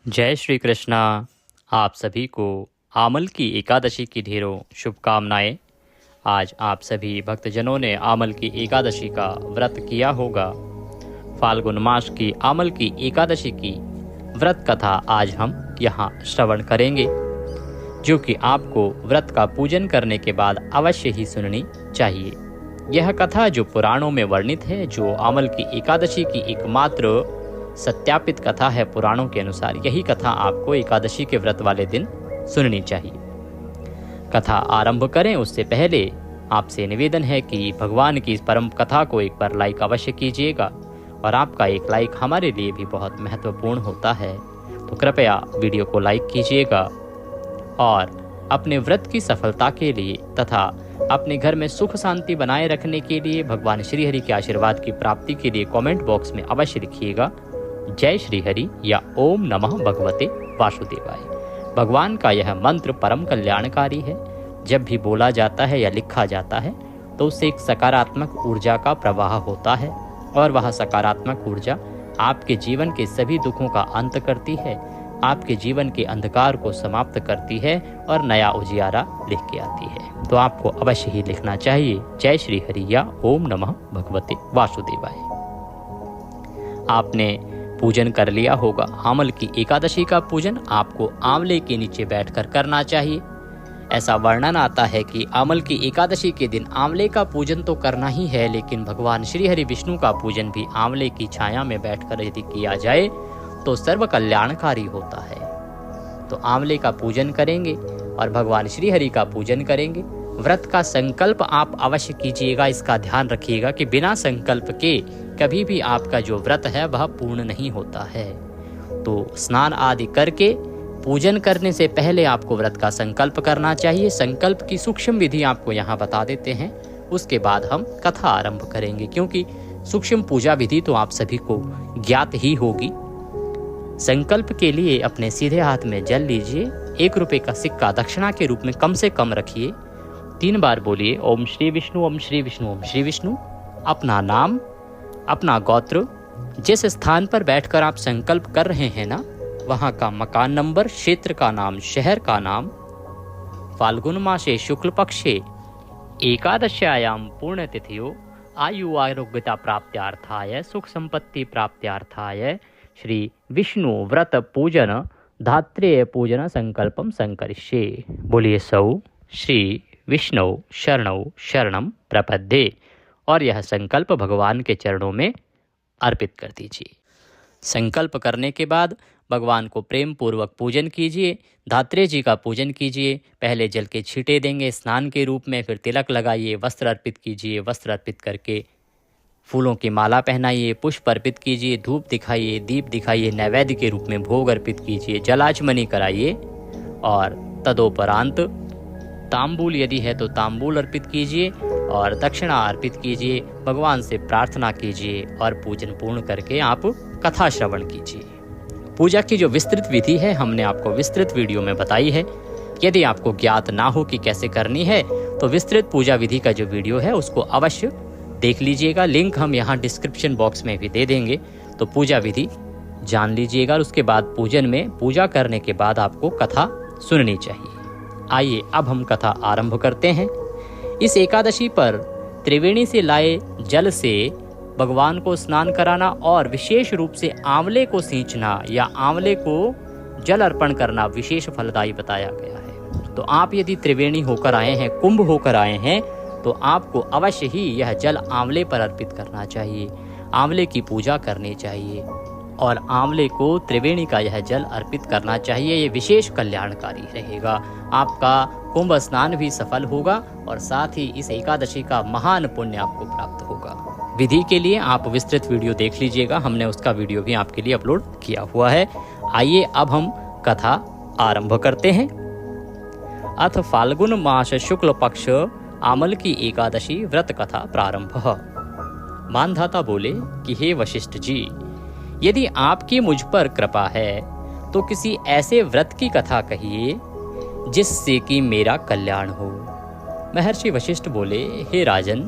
जय श्री कृष्णा। आप सभी को आमल की एकादशी की ढेरों शुभकामनाएं। आज आप सभी भक्तजनों ने आमल की एकादशी का व्रत किया होगा। फाल्गुन मास की आमल की एकादशी की व्रत कथा आज हम यहाँ श्रवण करेंगे, जो कि आपको व्रत का पूजन करने के बाद अवश्य ही सुननी चाहिए। यह कथा जो पुराणों में वर्णित है, जो आमल की एकादशी की एकमात्र सत्यापित कथा है पुराणों के अनुसार, यही कथा आपको एकादशी के व्रत वाले दिन सुननी चाहिए। कथा आरंभ करें उससे पहले आपसे निवेदन है कि भगवान की इस परम कथा को एक बार लाइक अवश्य कीजिएगा, और आपका एक लाइक हमारे लिए भी बहुत महत्वपूर्ण होता है। तो कृपया वीडियो को लाइक कीजिएगा और अपने व्रत की सफलता के लिए तथा अपने घर में सुख शांति बनाए रखने के लिए, भगवान श्री हरि के आशीर्वाद की प्राप्ति के लिए कमेंट बॉक्स में अवश्य लिखिएगा जय श्री हरि या ओम नमः भगवते वासुदेवाय। भगवान का यह मंत्र परम कल्याणकारी है। जब भी बोला जाता है या लिखा जाता है तो उससे एक सकारात्मक ऊर्जा का प्रवाह होता है, और वह सकारात्मक ऊर्जा आपके जीवन के सभी दुखों का अंत करती है, आपके जीवन के अंधकार को समाप्त करती है और नया उजियारा लेके आती है। तो आपको अवश्य ही लिखना चाहिए जय श्री हरि या ओम नमः भगवते वासुदेवाय। आपने पूजन कर लिया होगा। आमल की एकादशी का पूजन आपको आंवले के नीचे बैठकर करना चाहिए। ऐसा वर्णन आता है कि आमल की एकादशी के दिन आंवले का पूजन तो करना ही है, लेकिन भगवान श्री हरि विष्णु का पूजन भी आंवले की छाया में बैठकर यदि किया जाए तो सर्व कल्याणकारी होता है। तो आंवले का पूजन करेंगे और भगवान श्री हरि का पूजन करेंगे। व्रत का संकल्प आप अवश्य कीजिएगा। इसका ध्यान रखिएगा कि बिना संकल्प के कभी भी आपका जो व्रत है वह पूर्ण नहीं होता है। तो स्नान आदि करके पूजन करने से पहले आपको व्रत का संकल्प करना चाहिए। संकल्प की सूक्ष्म विधि आपको यहाँ बता देते हैं, उसके बाद हम कथा आरंभ करेंगे, क्योंकि सूक्ष्म पूजा विधि तो आप सभी को ज्ञात ही होगी। संकल्प के लिए अपने सीधे हाथ में जल लीजिए। 1 रुपये का सिक्का दक्षिणा के रूप में कम से कम रखिए। 3 बार बोलिए ओम श्री विष्णु ओम श्री विष्णु ओम श्री विष्णु। अपना नाम, अपना गोत्र, जिस स्थान पर बैठकर आप संकल्प कर रहे हैं ना, वहां का मकान नंबर, क्षेत्र का नाम, शहर का नाम, फाल्गुन मासे शुक्ल पक्षे एकादश्यायाम पुण्य तिथियो आयु आरोग्यता प्राप्त्यार्थाय सुख संपत्ति प्राप्त्यार्थाय श्री विष्णु व्रत पूजन धात्रेय पूजन संकल्पम संकरिष्ये। बोलिए सौ श्री विष्णु शरणौ शरणम प्रपद्ये, और यह संकल्प भगवान के चरणों में अर्पित कर दीजिए। संकल्प करने के बाद भगवान को प्रेम पूर्वक पूजन कीजिए। धात्रेय जी का पूजन कीजिए। पहले जल के छींटे देंगे स्नान के रूप में, फिर तिलक लगाइए, वस्त्र अर्पित कीजिए। वस्त्र अर्पित करके फूलों की माला पहनाइए, पुष्प अर्पित कीजिए, धूप दिखाइए, दीप दिखाइए, नैवेद्य के रूप में भोग अर्पित कीजिए, जलाचमनी कराइए, और तदोपरांत तांबूल यदि है तो तांबूल अर्पित कीजिए और दक्षिणा अर्पित कीजिए। भगवान से प्रार्थना कीजिए और पूजन पूर्ण करके आप कथा श्रवण कीजिए। पूजा की जो विस्तृत विधि है हमने आपको विस्तृत वीडियो में बताई है। यदि आपको ज्ञात ना हो कि कैसे करनी है तो विस्तृत पूजा विधि का जो वीडियो है उसको अवश्य देख लीजिएगा। लिंक हम यहाँ डिस्क्रिप्शन बॉक्स में भी दे देंगे। तो पूजा विधि जान लीजिएगा, और उसके बाद पूजन में पूजा करने के बाद आपको कथा सुननी चाहिए। आइए अब हम कथा आरंभ करते हैं। इस एकादशी पर त्रिवेणी से लाए जल से भगवान को स्नान कराना और विशेष रूप से आंवले को सींचना या आंवले को जल अर्पण करना विशेष फलदायी बताया गया है। तो आप यदि त्रिवेणी होकर आए हैं, कुंभ होकर आए हैं, तो आपको अवश्य ही यह जल आंवले पर अर्पित करना चाहिए। आंवले की पूजा करनी चाहिए और आंवले को त्रिवेणी का यह जल अर्पित करना चाहिए। ये विशेष कल्याणकारी रहेगा। आपका कुंभ स्नान भी सफल होगा और साथ ही इस एकादशी का महान पुण्य आपको प्राप्त होगा। विधि के लिए आप विस्तृत वीडियो देख लीजिएगा, हमने उसका वीडियो भी आपके लिए अपलोड किया हुआ है। आइए अब हम कथा आरंभ करते हैं। अथ फाल्गुन मास शुक्ल पक्ष आमल की एकादशी व्रत कथा प्रारंभ। मानधाता बोले कि हे वशिष्ठ जी, यदि आपकी मुझ पर कृपा है तो किसी ऐसे व्रत की कथा कहिए जिससे कि मेरा कल्याण हो। महर्षि वशिष्ठ बोले, हे राजन,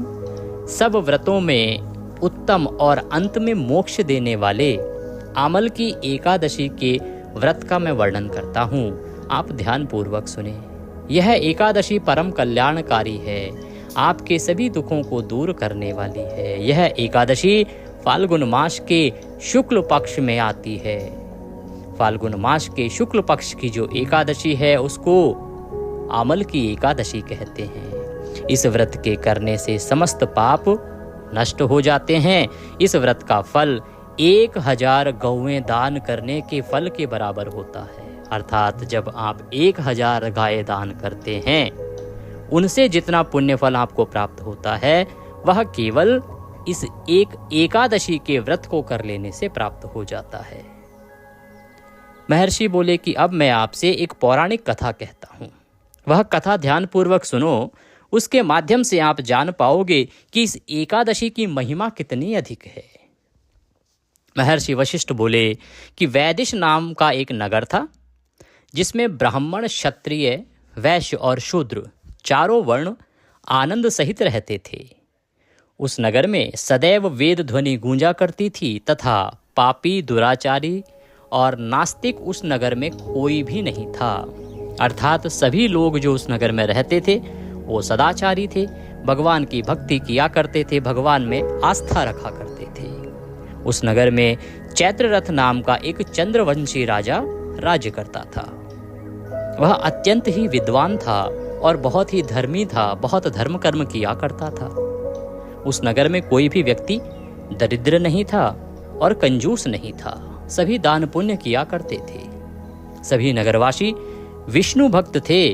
सब व्रतों में उत्तम और अंत में मोक्ष देने वाले आमल की एकादशी के व्रत का मैं वर्णन करता हूँ, आप ध्यान पूर्वक सुने। यह एकादशी परम कल्याणकारी है, आपके सभी दुखों को दूर करने वाली है। यह एकादशी फाल्गुन मास के शुक्ल पक्ष में आती है। फाल्गुन मास के शुक्ल पक्ष की जो एकादशी है उसको आमल की एकादशी कहते हैं। इस व्रत के करने से समस्त पाप नष्ट हो जाते हैं। इस व्रत का फल 1000 गौएं दान करने के फल के बराबर होता है। अर्थात जब आप 1000 गायें दान करते हैं, उनसे जितना पुण्य फल आपको प्राप्त होता है वह केवल इस एक एकादशी के व्रत को कर लेने से प्राप्त हो जाता है। महर्षि बोले कि अब मैं आपसे एक पौराणिक कथा कहता हूँ। वह कथा ध्यानपूर्वक सुनो, उसके माध्यम से आप जान पाओगे कि इस एकादशी की महिमा कितनी अधिक है। महर्षि वशिष्ठ बोले कि वैदिश नाम का एक नगर था, जिसमें ब्राह्मण, क्षत्रिय, वैश्य और शूद्र चारों वर्ण आनंद सहित रहते थे। उस नगर में सदैव वेद ध्वनि गूंजा करती थी तथा पापी, दुराचारी और नास्तिक उस नगर में कोई भी नहीं था। अर्थात सभी लोग जो उस नगर में रहते थे वो सदाचारी थे, भगवान की भक्ति किया करते थे, भगवान में आस्था रखा करते थे। उस नगर में चैत्ररथ नाम का एक चंद्रवंशी राजा राज्य करता था। वह अत्यंत ही विद्वान था और बहुत ही धर्मी था, बहुत धर्म कर्म किया करता था। उस नगर में कोई भी व्यक्ति दरिद्र नहीं था और कंजूस नहीं था, सभी दान पुण्य किया करते थे। सभी नगरवासी विष्णु भक्त थे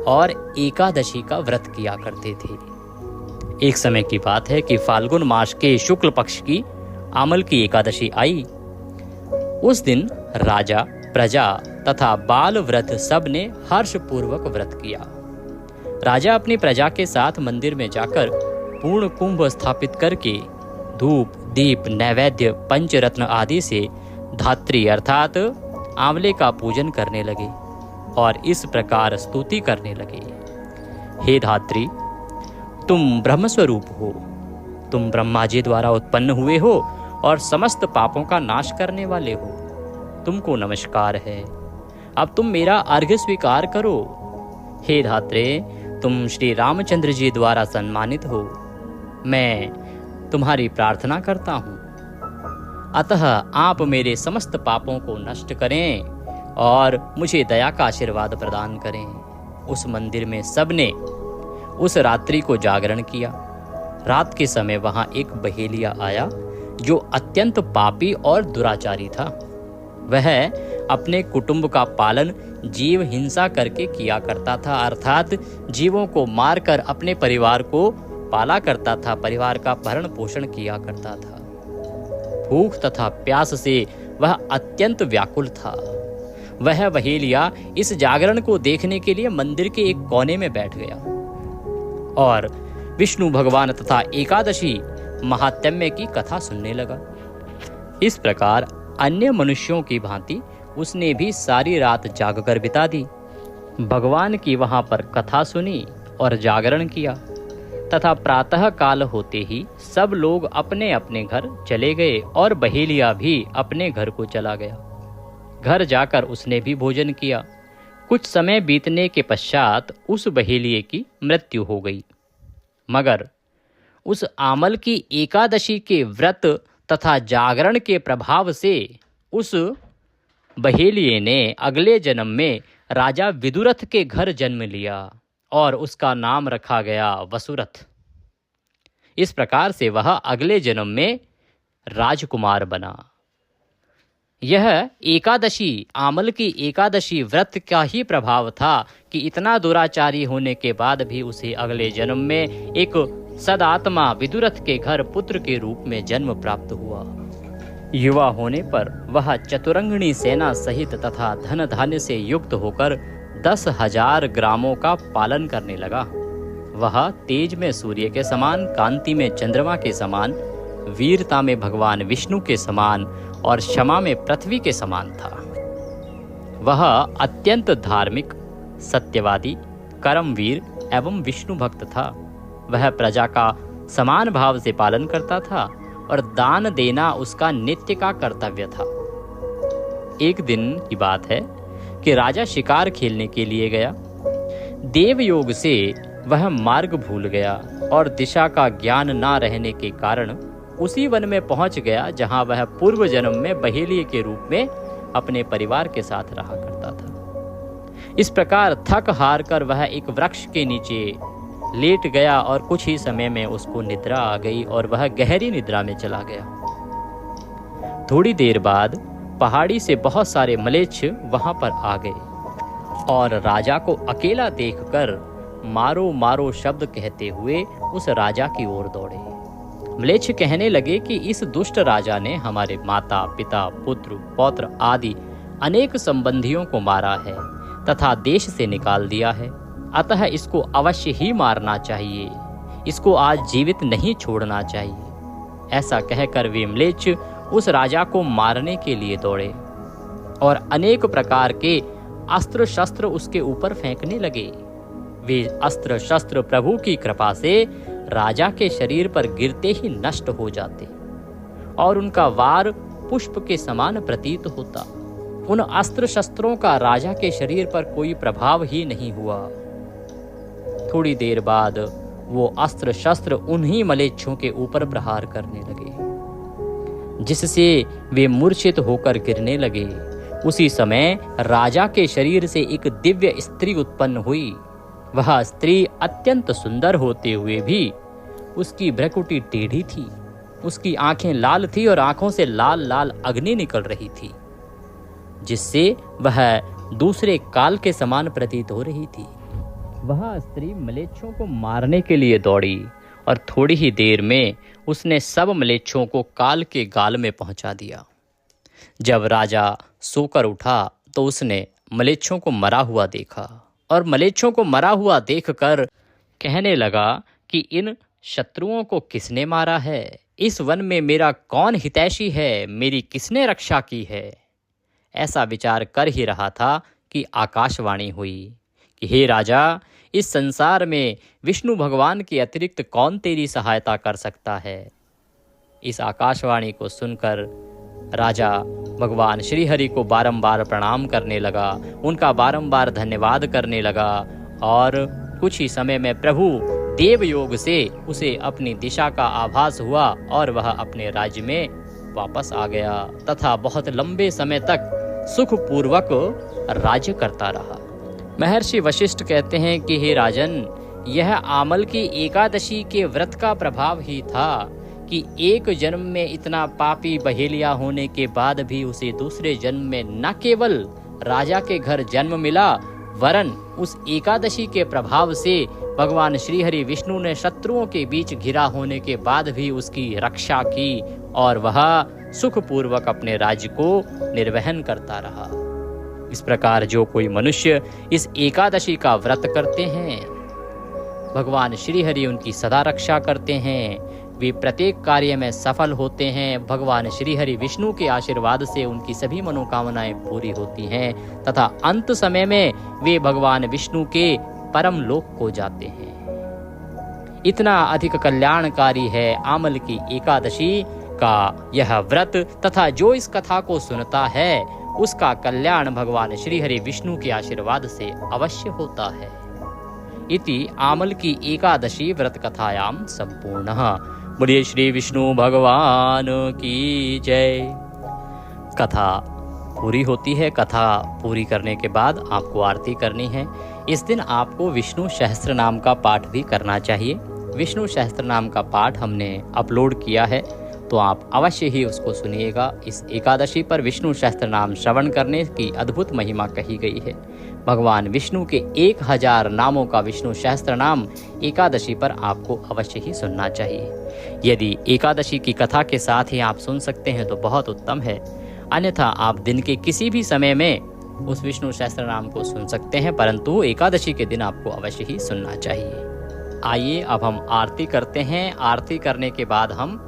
और एकादशी का व्रत किया करते थे। एक समय की बात है कि फाल्गुन मास के शुक्ल पक्ष की आमल की एकादशी आई। उस दिन राजा, प्रजा तथा बाल व्रत सब ने हर्षपूर्वक व्रत किया। राजा अपनी प्रजा के साथ मंदिर में जाकर पूर्ण कुंभ स्थापित करके धूप, दीप, नैवेद्य, पंचरत्न आदि से धात्री अर्थात आंवले का पूजन करने लगे और इस प्रकार स्तुति करने लगे। हे धात्री, तुम ब्रह्मस्वरूप हो, तुम ब्रह्मा जी द्वारा उत्पन्न हुए हो और समस्त पापों का नाश करने वाले हो। तुमको नमस्कार है। अब तुम मेरा अर्घ्य स्वीकार करो। हे धात्रे, तुम श्री रामचंद्र जी द्वारा सम्मानित हो। मैं तुम्हारी प्रार्थना करता हूँ, अतः आप मेरे समस्त पापों को नष्ट करें और मुझे दया का आशीर्वाद प्रदान करें। उस मंदिर में सबने उस रात्रि को जागरण किया। रात के समय वहां एक बहेलिया आया जो अत्यंत पापी और दुराचारी था। वह अपने कुटुंब का पालन जीव हिंसा करके किया करता था, अर्थात जीवों को मारकर अपने परिवार को पाला करता था, परिवार का भरण पोषण किया करता था। भूख तथा प्यास से वह अत्यंत व्याकुल था। वह बहेलिया इस जागरण को देखने के लिए मंदिर के एक कोने में बैठ गया और विष्णु भगवान तथा एकादशी महात्म्य की कथा सुनने लगा। इस प्रकार अन्य मनुष्यों की भांति उसने भी सारी रात जागकर बिता दी। भगवान की वहां पर कथा सुनी और जागरण किया तथा प्रातः काल होते ही सब लोग अपने अपने घर चले गए और बहेलिया भी अपने घर को चला गया। घर जाकर उसने भी भोजन किया। कुछ समय बीतने के पश्चात उस बहेलिये की मृत्यु हो गई। मगर उस आमल की एकादशी के व्रत तथा जागरण के प्रभाव से उस बहेलिये ने अगले जन्म में राजा विदुरथ के घर जन्म लिया और उसका नाम रखा गया वसुरथ। इस प्रकार से वह अगले जन्म में राजकुमार बना। यह एकादशी, आमल की एकादशी व्रत का ही प्रभाव था कि इतना दुराचारी होने के बाद भी उसे अगले जन्म में एक सदात्मा विदुरथ के घर पुत्र के रूप में जन्म प्राप्त हुआ। युवा होने पर वह चतुरंगिणी सेना सहित तथा धन धान्य से युक्त होकर 10,000 ग्रामों का पालन करने लगा। वह तेज में सूर्य के समान, कांति में चंद्रमा के समान, वीरता में भगवान विष्णु के समान और क्षमा में पृथ्वी के समान था। वह अत्यंत धार्मिक, सत्यवादी, कर्मवीर एवं विष्णु भक्त था। वह प्रजा का समान भाव से पालन करता था और दान देना उसका नित्य का कर्तव्य था। एक दिन की बात है कि राजा शिकार खेलने के लिए गया। देवयोग से वह मार्ग भूल गया और दिशा का ज्ञान ना रहने के कारण उसी वन में पहुंच गया जहां वह पूर्व जन्म में बहेलिये के रूप में अपने परिवार के साथ रहा करता था। इस प्रकार थक हार कर वह एक वृक्ष के नीचे लेट गया और कुछ ही समय में उसको निद्रा आ गई और वह गहरी निद्रा में चला गया। थोड़ी देर बाद पहाड़ी से बहुत सारे मलेच्छ वहां पर आ गए और राजा को अकेला देखकर मारो मारो शब्द कहते हुए उस राजा की ओर दौड़े। मलेच्छ कहने लगे कि इस दुष्ट राजा ने हमारे माता पिता पुत्र पौत्र आदि अनेक संबंधियों को मारा है तथा देश से निकाल दिया है, अतः इसको अवश्य ही मारना चाहिए, इसको आज जीवित नहीं छोड़ना चाहिए। ऐसा कहकर वे मलेच्छ उस राजा को मारने के लिए दौड़े और अनेक प्रकार के अस्त्र शस्त्र उसके ऊपर फेंकने लगे। वे अस्त्र शस्त्र प्रभु की कृपा से राजा के शरीर पर गिरते ही नष्ट हो जाते और उनका वार पुष्प के समान प्रतीत होता। उन अस्त्र शस्त्रों का राजा के शरीर पर कोई प्रभाव ही नहीं हुआ। थोड़ी देर बाद वो अस्त्र शस्त्र उन्हीं मलेच्छों के ऊपर प्रहार करने लगे, जिससे वे मूर्छित होकर गिरने लगे। उसी समय राजा के शरीर से एक दिव्य स्त्री उत्पन्न हुई। वह स्त्री अत्यंत सुंदर होते हुए भी उसकी भ्रुकुटी टेढ़ी थी, उसकी आंखें लाल थी और आंखों से लाल लाल अग्नि निकल रही थी, जिससे वह दूसरे काल के समान प्रतीत हो रही थी। वह स्त्री मलेच्छों को मारने के लिए दौड़ी और थोड़ी ही देर में उसने सब मलेच्छों को काल के गाल में पहुंचा दिया। जब राजा सोकर उठा तो उसने मलेच्छों को मरा हुआ देखा और मलेच्छों को मरा हुआ देखकर कहने लगा कि इन शत्रुओं को किसने मारा है? इस वन में मेरा कौन हितैषी है? मेरी किसने रक्षा की है? ऐसा विचार कर ही रहा था कि आकाशवाणी हुई कि हे राजा, इस संसार में विष्णु भगवान के अतिरिक्त कौन तेरी सहायता कर सकता है? इस आकाशवाणी को सुनकर राजा भगवान श्री हरि को बारंबार प्रणाम करने लगा, उनका बारंबार धन्यवाद करने लगा और कुछ ही समय में प्रभु देवयोग से उसे अपनी दिशा का आभास हुआ और वह अपने राज्य में वापस आ गया तथा बहुत लंबे समय तक सुखपूर्वक राज्य करता रहा। महर्षि वशिष्ठ कहते हैं कि हे राजन, यह आमल की एकादशी के व्रत का प्रभाव ही था कि एक जन्म में इतना पापी बहेलिया होने के बाद भी उसे दूसरे जन्म में न केवल राजा के घर जन्म मिला, वरन उस एकादशी के प्रभाव से भगवान श्रीहरि विष्णु ने शत्रुओं के बीच घिरा होने के बाद भी उसकी रक्षा की और वह सुखपूर्वक अपने राज्य को निर्वहन करता रहा। इस प्रकार जो कोई मनुष्य इस एकादशी का व्रत करते हैं, भगवान श्रीहरि उनकी सदा रक्षा करते हैं, वे प्रत्येक कार्य में सफल होते हैं। भगवान श्रीहरि विष्णु के आशीर्वाद से उनकी सभी मनोकामनाएं पूरी होती हैं तथा अंत समय में वे भगवान विष्णु के परम लोक को जाते हैं। इतना अधिक कल्याणकारी है आमल की एकादशी का यह व्रत तथा जो इस कथा को सुनता है उसका कल्याण भगवान श्रीहरि विष्णु के आशीर्वाद से अवश्य होता है। इति आमल की एकादशी व्रत कथायाम संपूर्णः। बोलिए श्री विष्णु भगवान की जय। कथा पूरी होती है। कथा पूरी करने के बाद आपको आरती करनी है। इस दिन आपको विष्णु सहस्त्र नाम का पाठ भी करना चाहिए। विष्णु सहस्त्र नाम का पाठ हमने अपलोड किया है, तो आप अवश्य ही उसको सुनिएगा। इस एकादशी पर विष्णु सहस्त्र नाम श्रवण करने की अद्भुत महिमा कही गई है। भगवान विष्णु के 1000 नामों का विष्णु सहस्त्र नाम एकादशी पर आपको अवश्य ही सुनना चाहिए। यदि एकादशी की कथा के साथ ही आप सुन सकते हैं तो बहुत उत्तम है, अन्यथा आप दिन के किसी भी समय में उस विष्णु सहस्त्र नाम को सुन सकते हैं, परंतु एकादशी के दिन आपको अवश्य ही सुनना चाहिए। आइए अब हम आरती करते हैं। आरती करने के बाद हम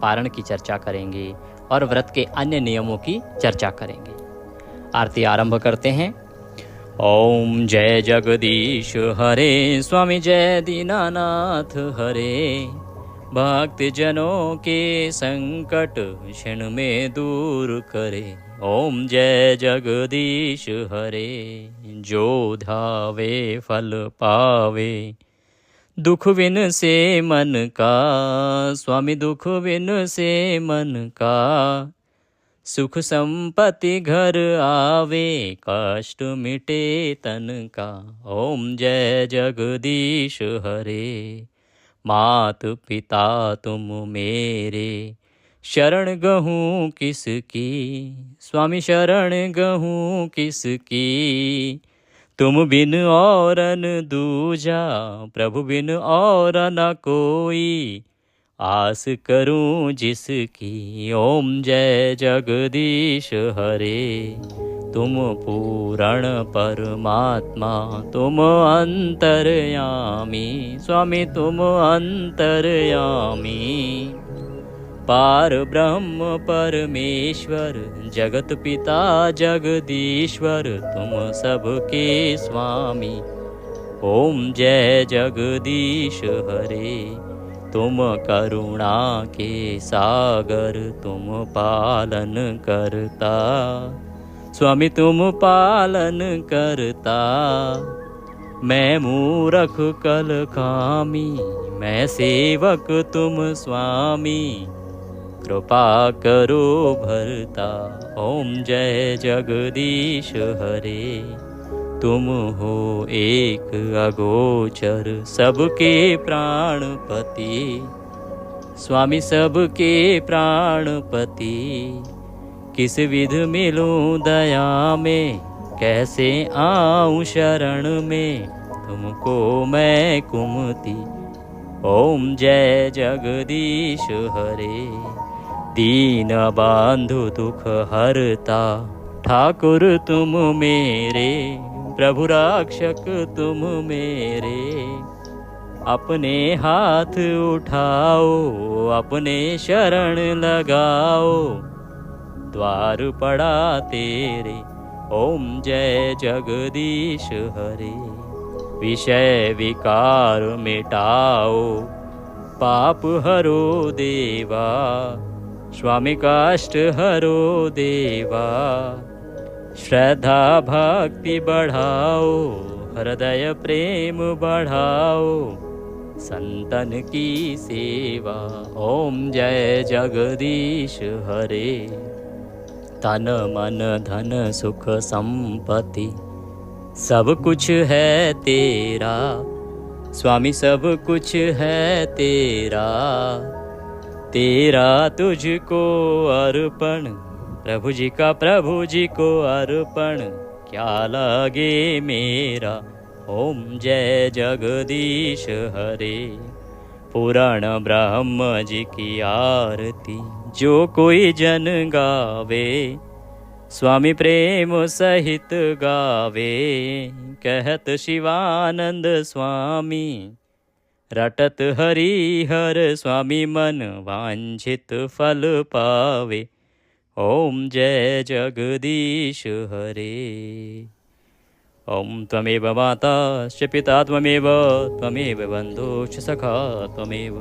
पारण की चर्चा करेंगे और व्रत के अन्य नियमों की चर्चा करेंगे। आरती आरंभ करते हैं। ओम जय जगदीश हरे, स्वामी जय दीनानाथ हरे, भक्त जनों के संकट क्षण में दूर करे। ओम जय जगदीश हरे। जो धावे फल पावे, दुख बिन से मन का, स्वामी दुख बिन से मन का, सुख संपत्ति घर आवे, कष्ट मिटे तन का। ओम जय जगदीश हरे। मात पिता तुम मेरे, शरण गहूँ किसकी, स्वामी शरण गहूँ किसकी। तुम बिन और न दूजा, प्रभु बिन और न कोई, आस करूं जिसकी। ओम जय जगदीश हरे। तुम पूर्ण परमात्मा, तुम अंतर्यामी, स्वामी तुम अंतर्यामी। पार ब्रह्म परमेश्वर, जगत पिता जगदीश्वर, तुम सबके स्वामी। ओम जय जगदीश हरे। तुम करुणा के सागर, तुम पालन करता, स्वामी तुम पालन करता। मैं मूरख कल कामी, मैं सेवक तुम स्वामी, कृपा करो भरता। ओम जय जगदीश हरे। तुम हो एक अगोचर, सबके प्राणपति, स्वामी सबके प्राणपति। किस विध मिलूं दया में, कैसे आऊं शरण में, तुमको मैं कुमति। ओम जय जगदीश हरे। दीन बंधु दुख हरता, ठाकुर तुम मेरे, प्रभु रक्षक तुम मेरे। अपने हाथ उठाओ, अपने शरण लगाओ, द्वार पड़ा तेरे। ओम जय जगदीश हरे। विषय विकार मिटाओ, पाप हरो देवा, स्वामी कष्ट हरो देवा। श्रद्धा भक्ति बढ़ाओ, हृदय प्रेम बढ़ाओ, संतन की सेवा। ओम जय जगदीश हरे। तन मन धन सुख संपत्ति, सब कुछ है तेरा, स्वामी सब कुछ है तेरा। तेरा तुझको अर्पण, प्रभु जी का प्रभु जी को अर्पण, क्या लगे मेरा। ओम जय जगदीश हरे। पुराण ब्रह्म जी की आरती, जो कोई जन गावे, स्वामी प्रेम सहित गावे। कहत शिवानंद स्वामी, रटत हरि हर स्वामी, मन वांछित फल पावे। ओम जय जगदीश हरे। ओम त्वमेव माता च पिता त्वमेव, त्वमेव बन्धुश्च सखा त्वमेव,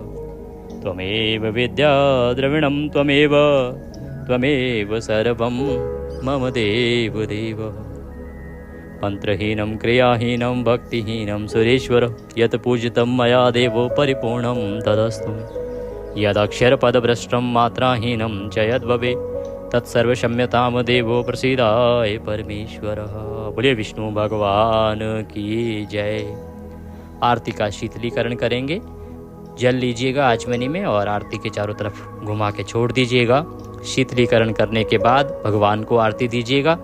त्वमेव विद्या द्रविणं त्वमेव, त्वमेव सर्वं मम देव देव। मंत्रहीनं क्रियाहीनं भक्तिहीनं सुरेश्वर, यत् पूजितं मया देवो परिपूर्णं तदस्तु। यदक्षरपदभ्रष्टं मात्राहीनं च यद्भवे, तत्सर्वक्षम्यतां देवो प्रसीदाय परमेश्वरः। बोलिए विष्णु भगवान की जय। आरती का शीतलीकरण करेंगे। जल लीजिएगा आचमनी में और आरती के चारों तरफ घुमा के छोड़ दीजिएगा। शीतलीकरण करने के बाद भगवान को आरती दीजिएगा,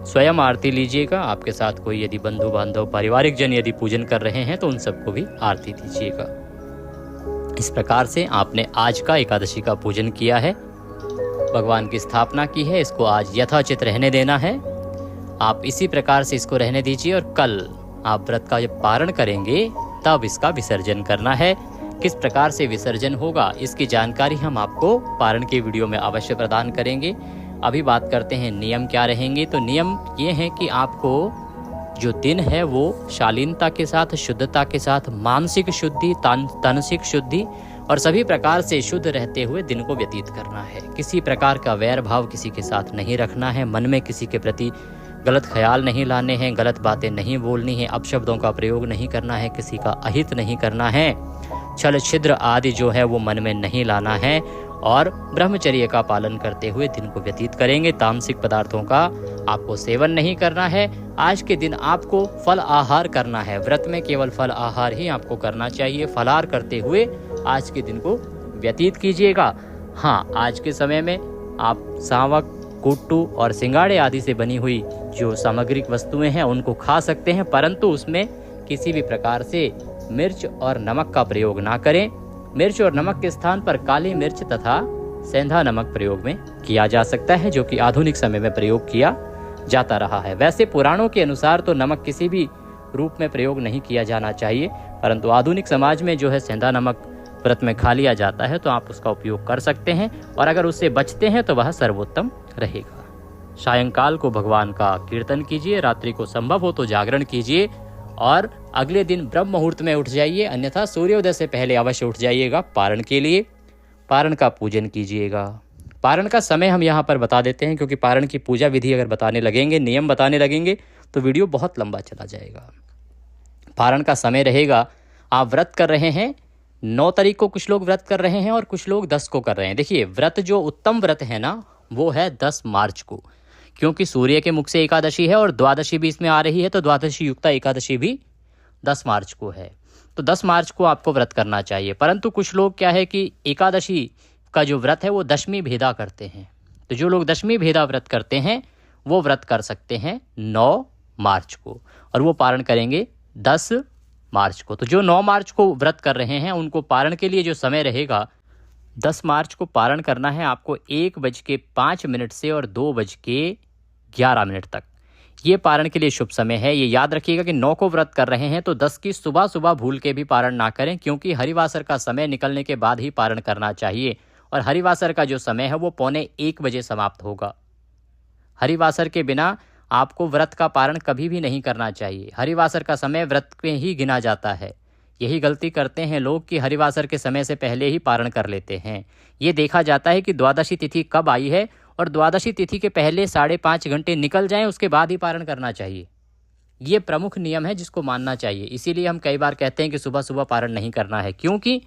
स्वयं आरती लीजिएगा। आपके साथ कोई यदि बंधु बांधव पारिवारिक जन यदि पूजन कर रहे हैं तो उन सबको भी आरती दीजिएगा। इस प्रकार से आपने आज का एकादशी का पूजन किया है, भगवान की स्थापना की है। इसको आज यथाचित रहने देना है। आप इसी प्रकार से इसको रहने दीजिए और कल आप व्रत का जब पारण करेंगे तब इसका विसर्जन करना है। किस प्रकार से विसर्जन होगा इसकी जानकारी हम आपको पारण के वीडियो में अवश्य प्रदान करेंगे। अभी बात करते हैं नियम क्या रहेंगे। तो नियम ये है कि आपको जो दिन है वो शालीनता के साथ, शुद्धता के साथ, मानसिक शुद्धि, तानसिक शुद्धि और सभी प्रकार से शुद्ध रहते हुए दिन को व्यतीत करना है। किसी प्रकार का वैर भाव किसी के साथ नहीं रखना है, मन में किसी के प्रति गलत ख्याल नहीं लाने हैं, गलत बातें नहीं बोलनी है, अपशब्दों का प्रयोग नहीं करना है, किसी का अहित नहीं करना है, छल छिद्र आदि जो है वो मन में नहीं लाना है और ब्रह्मचर्य का पालन करते हुए दिन को व्यतीत करेंगे। तामसिक पदार्थों का आपको सेवन नहीं करना है। आज के दिन आपको फल आहार करना है। व्रत में केवल फल आहार ही आपको करना चाहिए। फलाहार करते हुए आज के दिन को व्यतीत कीजिएगा। हाँ, आज के समय में आप सावक, कुट्टू और सिंगाड़े आदि से बनी हुई जो सामग्रिक वस्तुएं हैं उनको खा सकते हैं, परंतु उसमें किसी भी प्रकार से मिर्च और नमक का प्रयोग ना करें। मिर्च और नमक के स्थान पर काली मिर्च तथा सेंधा नमक प्रयोग में किया जा सकता है, जो कि आधुनिक समय में प्रयोग किया जाता रहा है। वैसे पुराणों के अनुसार तो नमक किसी भी रूप में प्रयोग नहीं किया जाना चाहिए, परंतु आधुनिक समाज में जो है सेंधा नमक व्रत में खा लिया जाता है, तो आप उसका उपयोग कर सकते हैं और अगर उससे बचते हैं तो वह सर्वोत्तम रहेगा। सायंकाल को भगवान का कीर्तन कीजिए, रात्रि को संभव हो तो जागरण कीजिए और अगले दिन ब्रह्म मुहूर्त में उठ जाइए, अन्यथा सूर्योदय से पहले अवश्य उठ जाइएगा पारण के लिए। पारण का पूजन कीजिएगा। पारण का समय हम यहाँ पर बता देते हैं, क्योंकि पारण की पूजा विधि अगर बताने लगेंगे, नियम बताने लगेंगे तो वीडियो बहुत लंबा चला जाएगा। पारण का समय रहेगा, आप व्रत कर रहे हैं 9 तारीख को, कुछ लोग व्रत कर रहे हैं और कुछ लोग 10 को कर रहे हैं। देखिए, व्रत जो उत्तम व्रत है ना, वो है 10 मार्च को, क्योंकि सूर्य के मुख से एकादशी है और द्वादशी भी इसमें आ रही है, तो द्वादशी युक्ता एकादशी भी 10 मार्च को है। तो 10 मार्च को आपको व्रत करना चाहिए। परंतु कुछ लोग क्या है कि एकादशी का जो व्रत है वो दशमी भेदा करते हैं, तो जो लोग दशमी भेदा व्रत करते हैं वो व्रत कर सकते हैं 9 मार्च को और वो पारण करेंगे 10 मार्च को। तो जो 9 मार्च को व्रत कर रहे हैं उनको पारण के लिए जो समय रहेगा, 10 मार्च को पारण करना है आपको 1:05 से और 2:11 तक। ये पारण के लिए शुभ समय है। ये याद रखिएगा कि 9 को व्रत कर रहे हैं तो 10 की सुबह सुबह भूल के भी पारण ना करें, क्योंकि हरिवासर का समय निकलने के बाद ही पारण करना चाहिए और हरिवासर का जो समय है वो 12:45 बजे समाप्त होगा। हरिवासर के बिना आपको व्रत का पारण कभी भी नहीं करना चाहिए। हरिवासर का समय व्रत में ही गिना जाता है। यही गलती करते हैं लोग कि हरिवासर के समय से पहले ही पारण कर लेते हैं। ये देखा जाता है कि द्वादशी तिथि कब आई है और द्वादशी तिथि के पहले 5.5 घंटे निकल जाएं, उसके बाद ही पारण करना चाहिए। ये प्रमुख नियम है जिसको मानना चाहिए। इसीलिए हम कई बार कहते हैं कि सुबह सुबह पारण नहीं करना है, क्योंकि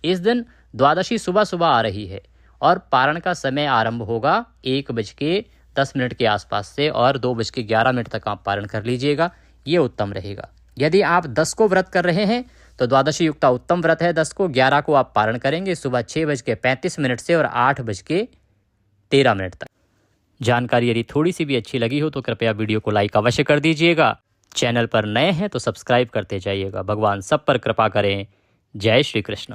इस दिन द्वादशी सुबह सुबह आ रही है और पारण का समय आरंभ होगा 1:10 के आसपास से और 2:11 तक आप पारण कर लीजिएगा। ये उत्तम रहेगा। यदि आप 10 को व्रत कर रहे हैं तो द्वादशी युक्ता उत्तम व्रत है 10 को। 11 को आप पारण करेंगे सुबह 6:35 से और 8:13 तक। जानकारी यदि थोड़ी सी भी अच्छी लगी हो तो कृपया वीडियो को लाइक अवश्य कर दीजिएगा। चैनल पर नए हैं तो सब्सक्राइब करते जाइएगा। भगवान सब पर कृपा करें। जय श्री कृष्ण।